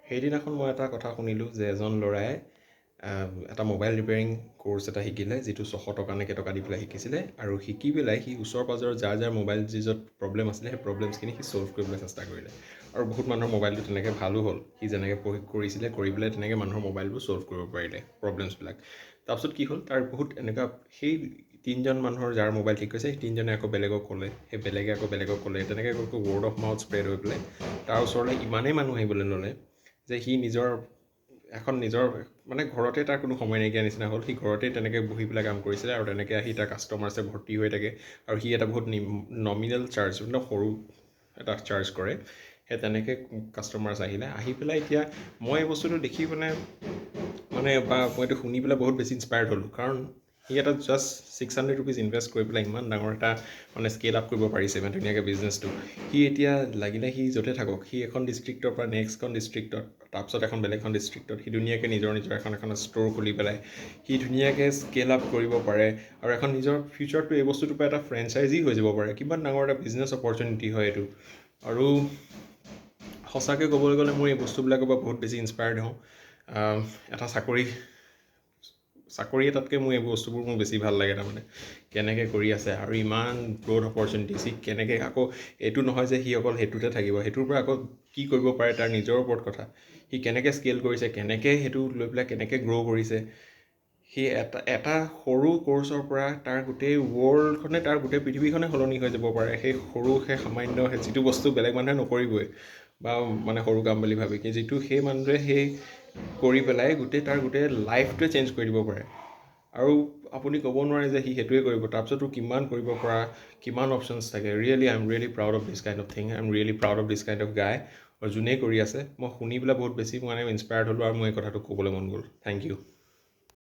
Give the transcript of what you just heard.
সেইদিনাখন মই এটা কথা শুনিলোঁ যে এজন ল'ৰাই এটা মোবাইল ৰিপেয়াৰিং কোৰ্চ এটা শিকিলে, যিটো 600 টকা নে কেইটকা দি পেলাই শিকিছিলে, আৰু শিকি পেলাই সি ওচৰ পাজৰৰ যাৰ মোবাইল যি য'ত প্ৰব্লেম আছিলে সেই প্ৰব্লেমছখিনি সি ছল্ভ কৰিবলৈ চেষ্টা কৰিলে, আৰু বহুত মানুহৰ মোবাইলটো তেনেকৈ ভালো হ'ল। সি যেনেকৈ কৰিছিলে, কৰি পেলাই তেনেকৈ মানুহৰ মোবাইলবোৰ ছল্ভ কৰিব পাৰিলে প্ৰব্লেমছবিলাক। তাৰপিছত কি হ'ল, তাৰ বহুত এনেকুৱা সেই 3জন মানুহৰ যাৰ মোবাইল ঠিক হৈছে, সেই 3জনে আকৌ বেলেগক ক'লে, সেই বেলেগে আকৌ বেলেগক ক'লে, তেনেকৈ ৱৰ্ড অফ মাউথ স্প্ৰেড হৈ পেলাই তাৰ ওচৰলৈ ইমানেই মানুহ আহিবলৈ ল'লে যে সি নিজৰ মানে ঘৰতে তাৰ কোনো সময় নাইকিয়া নিচিনা হ'ল। সি ঘৰতেই তেনেকৈ বহি পেলাই কাম কৰিছিলে, আৰু তেনেকৈ আহি তাৰ কাষ্টমাৰ্ছে ভৰ্তি হৈ থাকে, আৰু সি এটা বহুত নমিনেল চাৰ্জ, মানে সৰু এটা চাৰ্জ কৰে। সেই তেনেকৈ কাষ্টমাৰ্ছ আহি পেলাই এতিয়া মই এই বস্তুটো দেখি বা মই এইটো শুনি পেলাই বহুত বেছি ইনস্পায়াৰ্ড হ'লোঁ, কাৰণ সি এটা জাষ্ট 600 ৰুপিজ ইনভেষ্ট কৰি পেলাই ইমান ডাঙৰ এটা স্কেল আপ কৰিব পাৰিছে, ইমান ধুনীয়াকৈ বিজনেছটো। সি এতিয়া লাগিলে সি য'তে থাকক, সি এখন ডিষ্ট্ৰিক্টৰ পৰা নেক্সটখন ডিষ্ট্ৰিক্টত, তাৰপিছত এখন বেলেগখন ডিষ্ট্ৰিক্টত সি ধুনীয়াকৈ নিজৰ এখন ষ্ট'ৰ খুলি পেলাই সি ধুনীয়াকৈ স্কেল আপ কৰিব পাৰে, আৰু এখন নিজৰ ফিউচাৰটো এই বস্তুটোৰ পৰা এটা ফ্ৰেঞ্চাইজি হৈ যাব পাৰে। কিমান ডাঙৰ এটা বিজনেছ অপৰচুনিটি হয় এইটো। আৰু সঁচাকৈ ক'বলৈ গ'লে মই এই বস্তুবিলাকৰ পৰা বহুত বেছি ইনস্পায়াৰ্ড হওঁ। এটা চাকৰি এটাতকৈ মোৰ এই বস্তুবোৰ মোৰ বেছি ভাল লাগে, তাৰমানে কেনেকৈ কৰি আছে, আৰু ইমান গ্ৰ'থ অপৰচুনিটিজ। সি কেনেকৈ আকৌ এইটো নহয় যে সি অকল সেইটোতে থাকিব, সেইটোৰ পৰা আকৌ কি কৰিব পাৰে তাৰ নিজৰ ওপৰত কথা। সি কেনেকৈ স্কেল কৰিছে, কেনেকৈ সেইটো লৈ পেলাই কেনেকৈ গ্ৰ' কৰিছে। সি এটা সৰু কৰ্চৰ পৰা তাৰ গোটেই ৱৰ্ল্ডখনে, তাৰ গোটেই পৃথিৱীখনে সলনি হৈ যাব পাৰে, সেই সামান্য যিটো বস্তু বেলেগ মানুহে নকৰিবই, বা সৰু কাম বুলি ভাবি, যিটো সেই মানুহটোৱে সেই কৰি পেলাই তাৰ গোটেই লাইফটোৱে চেঞ্জ কৰি দিব পাৰে। আৰু আপুনি ক'ব নোৱাৰে যে সি সেইটোৱে কৰিব, তাৰপিছতো কিমান কৰিব পৰা, কিমান অপশ্যনছ থাকে। I am really proud of this kind of thing, I am really proud of this kind of গাই। আৰু যোনেই কৰি আছে, মই শুনি পেলাই বহুত বেছি ইনস্পায়াৰ্ড হ'লোঁ, আৰু মোৰ এই কথাটো ক'বলৈ মন গ'ল। Thank U.